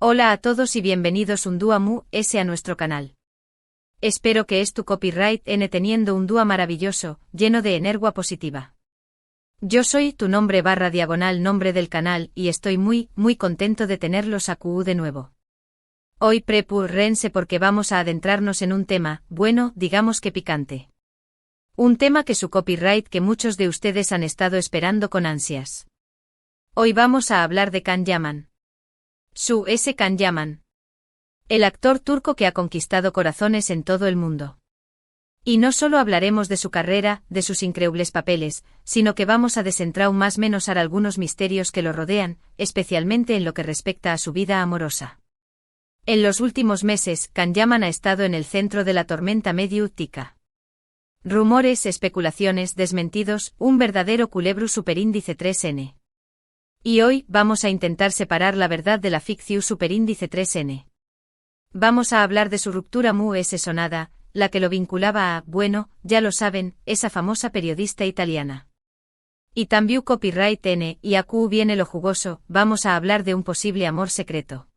Hola a todos y bienvenidos un día más a nuestro canal. Espero que tu copyright teniendo un día maravilloso, lleno de energía positiva. Yo soy tu nombre / nombre del canal y estoy muy contento de tenerlos aquí de nuevo. Hoy prepárense porque vamos a adentrarnos en un tema, bueno, digamos que picante. Un tema que su copyright que muchos de ustedes han estado esperando con ansias. Hoy vamos a hablar de Can Yaman. Can Yaman. El actor turco que ha conquistado corazones en todo el mundo. Y no solo hablaremos de su carrera, de sus increíbles papeles, sino que vamos a desentrar más menos algunos misterios que lo rodean, especialmente en lo que respecta a su vida amorosa. En los últimos meses, Can Yaman ha estado en el centro de la tormenta mediática. Rumores, especulaciones, desmentidos, un verdadero culebro superíndice 3N. Y hoy vamos a intentar separar la verdad de la ficción superíndice 3N. Vamos a hablar de su ruptura sonada, la que lo vinculaba a, bueno, ya lo saben, esa famosa periodista italiana. Y también copyright N, y aquí viene lo jugoso, vamos a hablar de un posible amor secreto.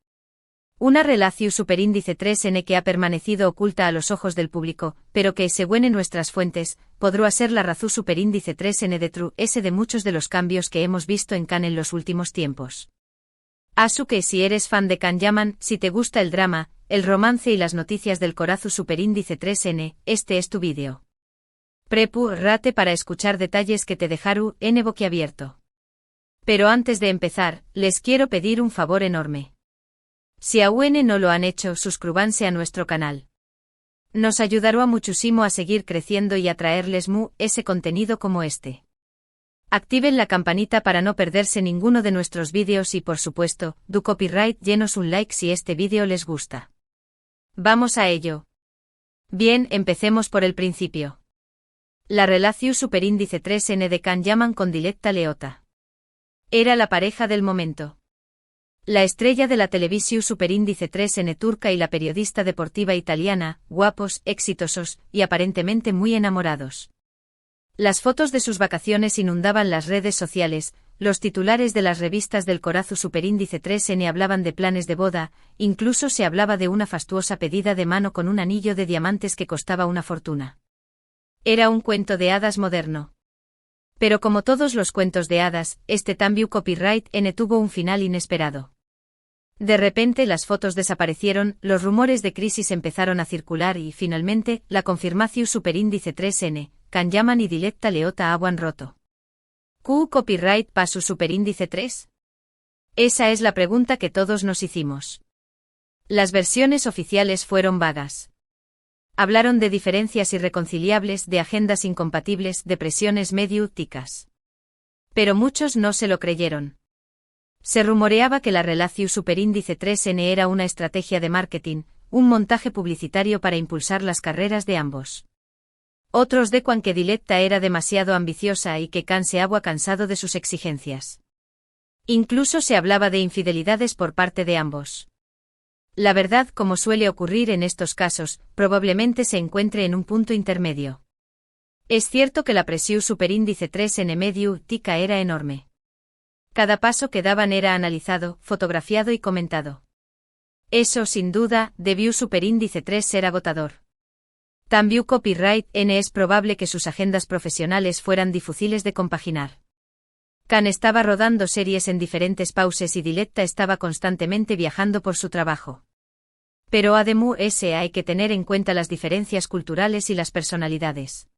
Una relación superíndice 3N que ha permanecido oculta a los ojos del público, pero que, según en nuestras fuentes, podrá ser la razón superíndice 3N de True S de muchos de los cambios que hemos visto en Can en los últimos tiempos. Asu que si eres fan de Can Yaman, si te gusta el drama, el romance y las noticias del corazón superíndice 3N, este es tu vídeo. Prepárate para escuchar detalles que te dejaron en boquiabierto. Pero antes de empezar, les quiero pedir un favor enorme. Si aún no lo han hecho, suscríbanse a nuestro canal. Nos ayudará muchísimo a seguir creciendo y a traerles ese contenido como este. Activen la campanita para no perderse ninguno de nuestros vídeos y por supuesto, du copyright llenos un like si este vídeo les gusta. Vamos a ello. Bien, empecemos por el principio. La relación superíndice 3N de Can Yaman con Diletta Leotta. Era la pareja del momento. La estrella de la televisión superíndice 3N turca y la periodista deportiva italiana, guapos, exitosos, y aparentemente muy enamorados. Las fotos de sus vacaciones inundaban las redes sociales, los titulares de las revistas del corazón superíndice 3N hablaban de planes de boda, incluso se hablaba de una fastuosa pedida de mano con un anillo de diamantes que costaba una fortuna. Era un cuento de hadas moderno. Pero como todos los cuentos de hadas, también copyright N tuvo un final inesperado. De repente las fotos desaparecieron, los rumores de crisis empezaron a circular y, finalmente, la confirmación superíndice 3N, Can Yaman y Diletta Leotta han roto. ¿Q copyright pasu superíndice 3? Esa es la pregunta que todos nos hicimos. Las versiones oficiales fueron vagas. Hablaron de diferencias irreconciliables, de agendas incompatibles, de presiones mediáticas. Pero muchos no se lo creyeron. Se rumoreaba que la relación superíndice 3N era una estrategia de marketing, un montaje publicitario para impulsar las carreras de ambos. Otros decían que Diletta era demasiado ambiciosa y que Can se había cansado de sus exigencias. Incluso se hablaba de infidelidades por parte de ambos. La verdad, como suele ocurrir en estos casos, probablemente se encuentre en un punto intermedio. Es cierto que la presión superíndice 3N mediática era enorme. Cada paso que daban era analizado, fotografiado y comentado. Eso, sin duda, debió superíndice 3 ser agotador. También copyright N es probable que sus agendas profesionales fueran difíciles de compaginar. Can estaba rodando series en diferentes pausas y Diletta estaba constantemente viajando por su trabajo. Pero además hay que tener en cuenta las diferencias culturales y las personalidades.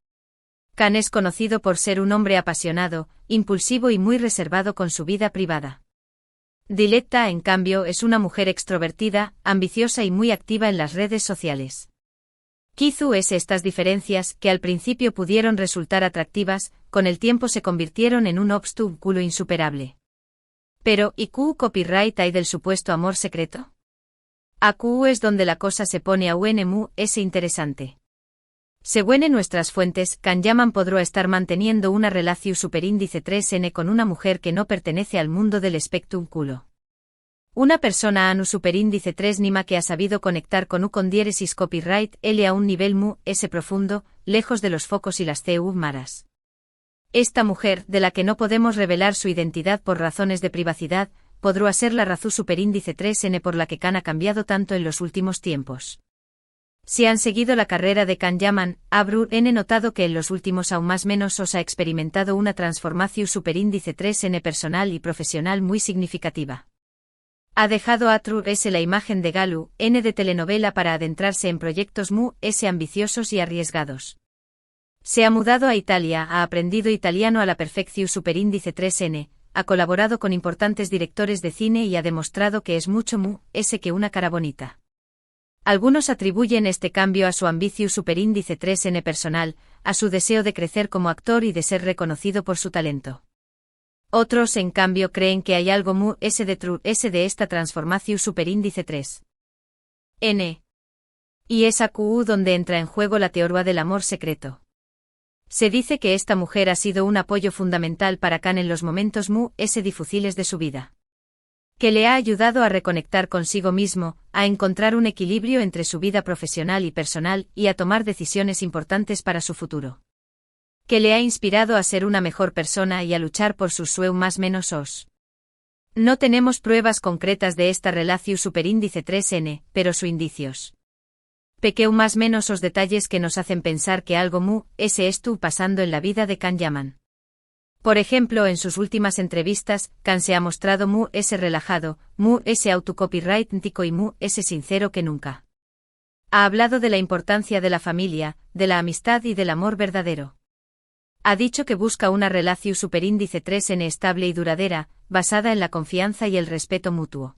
Can es conocido por ser un hombre apasionado, impulsivo y muy reservado con su vida privada. Diletta, en cambio, es una mujer extrovertida, ambiciosa y muy activa en las redes sociales. Quizás estas diferencias, que al principio pudieron resultar atractivas, con el tiempo se convirtieron en un obstáculo insuperable. Pero, ¿y qué copyright hay del supuesto amor secreto? Aquí es donde la cosa se pone aún interesante. Según en nuestras fuentes, Can Yaman podrá estar manteniendo una relación superíndice 3N con una mujer que no pertenece al mundo del espectáculo. Una persona anu superíndice 3 Nima que ha sabido conectar con diéresis copyright L a un nivel profundo, lejos de los focos y las maras. Esta mujer, de la que no podemos revelar su identidad por razones de privacidad, podría ser la razón superíndice 3n por la que Khan ha cambiado tanto en los últimos tiempos. Si han seguido la carrera de Khan Yaman, habrán notado que en los últimos aún más menos os ha experimentado una transformación superíndice 3n personal y profesional muy significativa. Ha dejado atrás la imagen de Galu, N de telenovela para adentrarse en proyectos muy ambiciosos y arriesgados. Se ha mudado a Italia, ha aprendido italiano a la perfección superíndice 3n, ha colaborado con importantes directores de cine y ha demostrado que es mucho que una cara bonita. Algunos atribuyen este cambio a su ambición superíndice 3n personal, a su deseo de crecer como actor y de ser reconocido por su talento. Otros, en cambio, creen que hay algo de esta transformación superíndice 3n. Y es aquí donde entra en juego la teoría del amor secreto. Se dice que esta mujer ha sido un apoyo fundamental para Khan en los momentos difíciles de su vida. Que le ha ayudado a reconectar consigo mismo, a encontrar un equilibrio entre su vida profesional y personal y a tomar decisiones importantes para su futuro. Que le ha inspirado a ser una mejor persona y a luchar por sus sueños más menos os. No tenemos pruebas concretas de esta relación superíndice 3n, pero sus indicios. Pequeu más menos os detalles que nos hacen pensar que algo estuvo pasando en la vida de Khan Yaman. Por ejemplo, en sus últimas entrevistas, Khan se ha mostrado relajado, autocopyrightico y sincero que nunca. Ha hablado de la importancia de la familia, de la amistad y del amor verdadero. Ha dicho que busca una relación superíndice 3n estable y duradera, basada en la confianza y el respeto mutuo.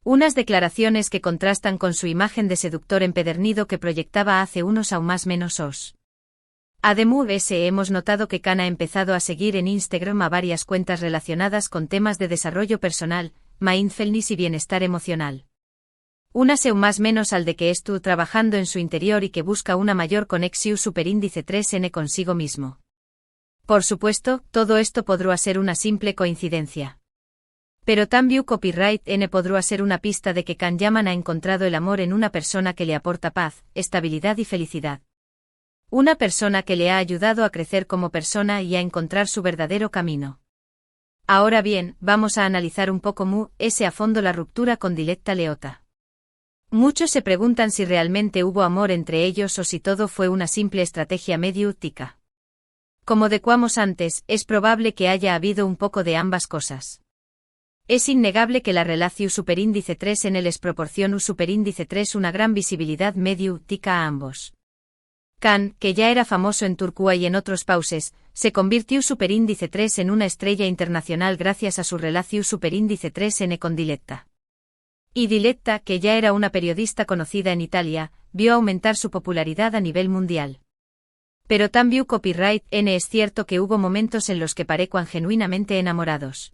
Unas declaraciones que contrastan con su imagen de seductor empedernido que proyectaba hace unos aún más menos os. Además, hemos notado que Khan ha empezado a seguir en Instagram a varias cuentas relacionadas con temas de desarrollo personal, mindfulness y bienestar emocional. Unas aún más menos al de que estuvo trabajando en su interior y que busca una mayor conexión superíndice 3n consigo mismo. Por supuesto, todo esto podría ser una simple coincidencia. Pero también copyright n podría ser una pista de que Khan Yaman ha encontrado el amor en una persona que le aporta paz, estabilidad y felicidad. Una persona que le ha ayudado a crecer como persona y a encontrar su verdadero camino. Ahora bien, vamos a analizar un poco a fondo la ruptura con Diletta Leotta. Muchos se preguntan si realmente hubo amor entre ellos o si todo fue una simple estrategia mediática. Como decíamos antes, es probable que haya habido un poco de ambas cosas. Es innegable que la relación superíndice 3n les proporciona superíndice 3 una gran visibilidad mediática a ambos. Khan, que ya era famoso en Turquía y en otros países, se convirtió superíndice 3 en una estrella internacional gracias a su relación superíndice 3n con Diletta. Y Diletta, que ya era una periodista conocida en Italia, vio aumentar su popularidad a nivel mundial. Pero también copyright n es cierto que hubo momentos en los que parecían genuinamente enamorados.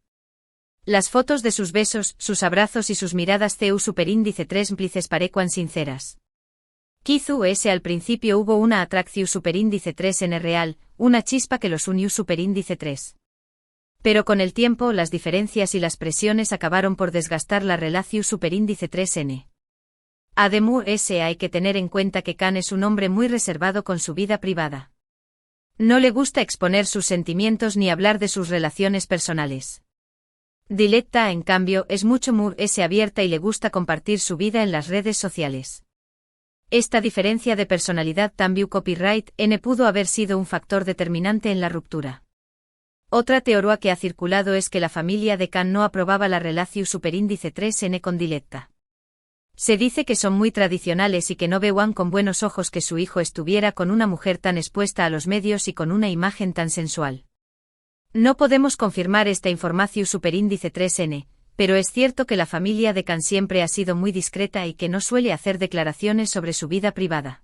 Las fotos de sus besos, sus abrazos y sus miradas superíndice 3 cómplices parecían sinceras. Quizás al principio hubo una atracción superíndice 3n real, una chispa que los unió superíndice 3. Pero con el tiempo las diferencias y las presiones acabaron por desgastar la relación superíndice 3n. Además, hay que tener en cuenta que Khan es un hombre muy reservado con su vida privada. No le gusta exponer sus sentimientos ni hablar de sus relaciones personales. Diletta, en cambio, es mucho más abierta y le gusta compartir su vida en las redes sociales. Esta diferencia de personalidad también copyright n pudo haber sido un factor determinante en la ruptura. Otra teoría que ha circulado es que la familia de Khan no aprobaba la relación superíndice 3n con Diletta. Se dice que son muy tradicionales y que no veían con buenos ojos que su hijo estuviera con una mujer tan expuesta a los medios y con una imagen tan sensual. No podemos confirmar esta información superíndice 3n, pero es cierto que la familia de Khan siempre ha sido muy discreta y que no suele hacer declaraciones sobre su vida privada.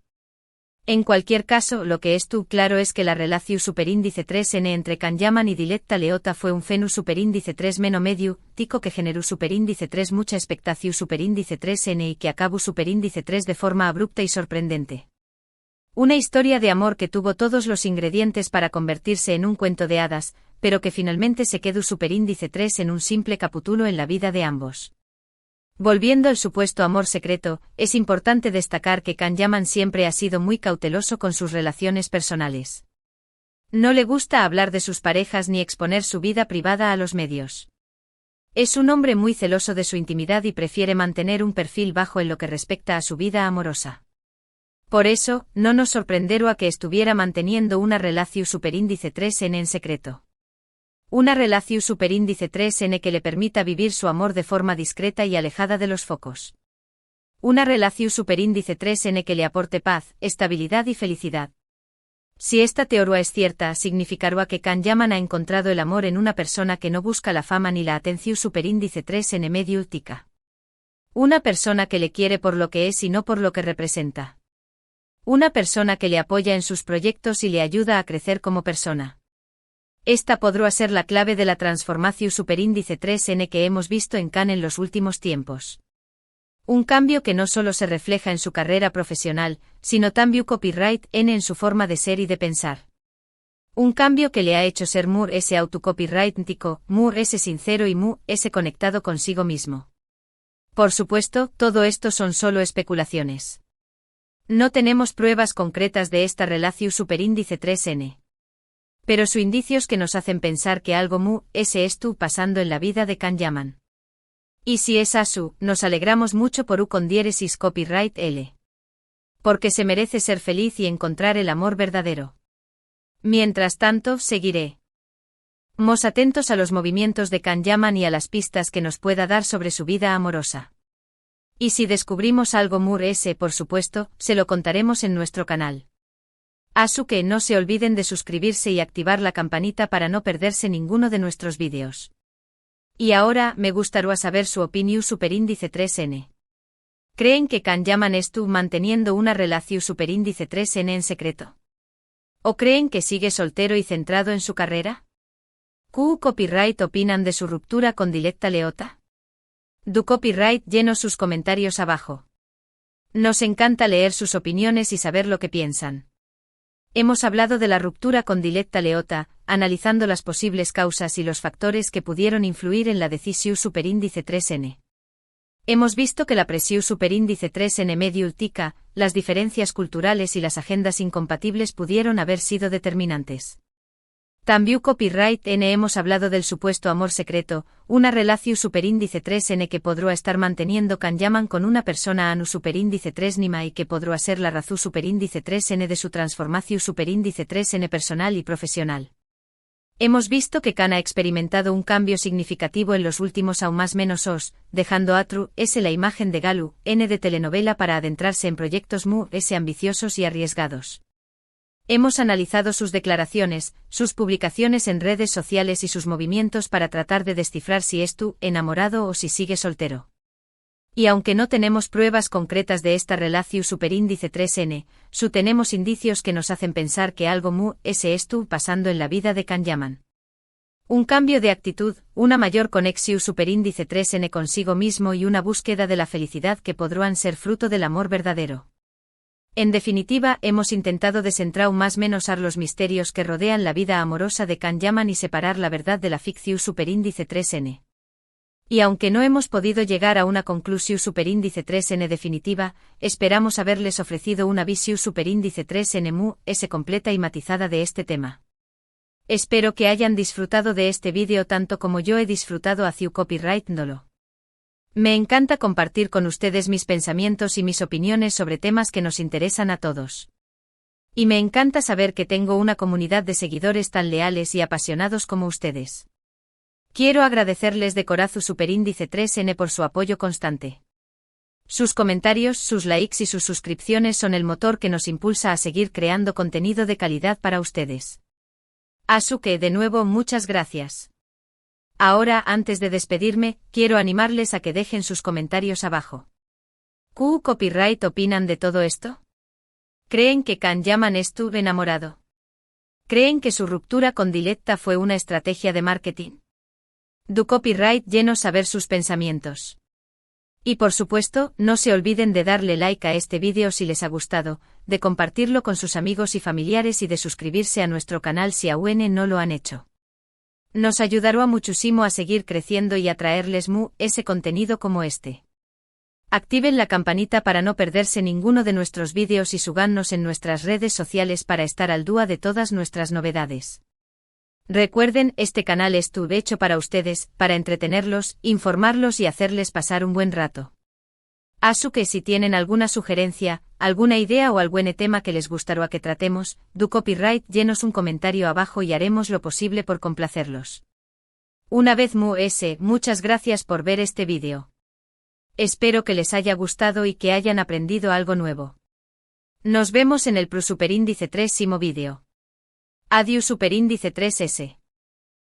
En cualquier caso, lo que claro es que la relación superíndice 3n entre Khan Yaman y Diletta Leotta fue un fenómeno superíndice 3 medio, tico que generó superíndice 3 mucha expectación superíndice 3n y que acabó superíndice 3 de forma abrupta y sorprendente. Una historia de amor que tuvo todos los ingredientes para convertirse en un cuento de hadas, pero que finalmente se quedó superíndice 3 en un simple capítulo en la vida de ambos. Volviendo al supuesto amor secreto, es importante destacar que Khan Yaman siempre ha sido muy cauteloso con sus relaciones personales. No le gusta hablar de sus parejas ni exponer su vida privada a los medios. Es un hombre muy celoso de su intimidad y prefiere mantener un perfil bajo en lo que respecta a su vida amorosa. Por eso, no nos sorprenderá que estuviera manteniendo una relación superíndice 3N en secreto. Una relación superíndice 3N que le permita vivir su amor de forma discreta y alejada de los focos. Una relación superíndice 3N que le aporte paz, estabilidad y felicidad. Si esta teoría es cierta, significará que Can Yaman ha encontrado el amor en una persona que no busca la fama ni la atención superíndice 3N medio últica. Una persona que le quiere por lo que es y no por lo que representa. Una persona que le apoya en sus proyectos y le ayuda a crecer como persona. Esta podrá ser la clave de la transformación superíndice 3N que hemos visto en Can en los últimos tiempos. Un cambio que no solo se refleja en su carrera profesional, sino también copyright N en su forma de ser y de pensar. Un cambio que le ha hecho ser muy ese autocopyrightico, muy ese sincero y muy ese conectado consigo mismo. Por supuesto, todo esto son solo especulaciones. No tenemos pruebas concretas de esta relación superíndice 3N. Pero son indicios que nos hacen pensar que algo muy ese estuvo pasando en la vida de Can Yaman. Y si es así, nos alegramos mucho por con diéresis copyright L. Porque se merece ser feliz y encontrar el amor verdadero. Mientras tanto, seguiré. Mos atentos a los movimientos de Can Yaman y a las pistas que nos pueda dar sobre su vida amorosa. Y si descubrimos algo muy ese, por supuesto, se lo contaremos en nuestro canal. Así que no se olviden de suscribirse y activar la campanita para no perderse ninguno de nuestros vídeos. Y ahora, me gustaría saber su opinión superíndice 3N. ¿Creen que Can Yaman estuvo manteniendo una relación superíndice 3N en secreto? ¿O creen que sigue soltero y centrado en su carrera? ¿Qué copyright opinan de su ruptura con Diletta Leotta? Du copyright lleno sus comentarios abajo. Nos encanta leer sus opiniones y saber lo que piensan. Hemos hablado de la ruptura con Diletta Leotta, analizando las posibles causas y los factores que pudieron influir en la decisión superíndice 3N. Hemos visto que la presión superíndice 3N medio ultica, las diferencias culturales y las agendas incompatibles pudieron haber sido determinantes. También copyright N hemos hablado del supuesto amor secreto, una relación superíndice 3N que podrá estar manteniendo Can Yaman con una persona anu superíndice 3 Nima y que podrá ser la razón superíndice 3N de su transformación superíndice 3N personal y profesional. Hemos visto que Can ha experimentado un cambio significativo en los últimos aún más menos os, dejando atru S la imagen de Galu, N de telenovela para adentrarse en proyectos mu S ambiciosos y arriesgados. Hemos analizado sus declaraciones, sus publicaciones en redes sociales y sus movimientos para tratar de descifrar si es tú enamorado o si sigue soltero. Y aunque no tenemos pruebas concretas de esta relación superíndice 3N, tenemos indicios que nos hacen pensar que algo mu ese estuvo pasando en la vida de Can Yaman. Un cambio de actitud, una mayor conexión superíndice 3N consigo mismo y una búsqueda de la felicidad que podrán ser fruto del amor verdadero. En definitiva, hemos intentado descentrar más menos los misterios que rodean la vida amorosa de Can Yaman y separar la verdad de la ficción superíndice 3N. Y aunque no hemos podido llegar a una conclusión superíndice 3N definitiva, esperamos haberles ofrecido una visión superíndice 3N mu S completa y matizada de este tema. Espero que hayan disfrutado de este vídeo tanto como yo he disfrutado hacia copyright Ndolo. Me encanta compartir con ustedes mis pensamientos y mis opiniones sobre temas que nos interesan a todos. Y me encanta saber que tengo una comunidad de seguidores tan leales y apasionados como ustedes. Quiero agradecerles de corazón superíndice 3N por su apoyo constante. Sus comentarios, sus likes y sus suscripciones son el motor que nos impulsa a seguir creando contenido de calidad para ustedes. Así que, de nuevo, muchas gracias. Ahora, antes de despedirme, quiero animarles a que dejen sus comentarios abajo. ¿Qué copyright opinan de todo esto? ¿Creen que Can Yaman estuvo enamorado? ¿Creen que su ruptura con Diletta fue una estrategia de marketing? Du copyright lleno saber sus pensamientos. Y por supuesto, no se olviden de darle like a este vídeo si les ha gustado, de compartirlo con sus amigos y familiares y de suscribirse a nuestro canal si aún no lo han hecho. Nos ayudará muchísimo a seguir creciendo y a traerles ese contenido como este. Activen la campanita para no perderse ninguno de nuestros vídeos y síganos en nuestras redes sociales para estar al día de todas nuestras novedades. Recuerden, este canal es hecho para ustedes, para entretenerlos, informarlos y hacerles pasar un buen rato. Así que si tienen alguna sugerencia, alguna idea o algún tema que les gustaría que tratemos, do copyright llenos un comentario abajo y haremos lo posible por complacerlos. Una vez muchas gracias por ver este vídeo. Espero que les haya gustado y que hayan aprendido algo nuevo. Nos vemos en el Superíndice 3 vídeo. Adiós Superíndice 3S.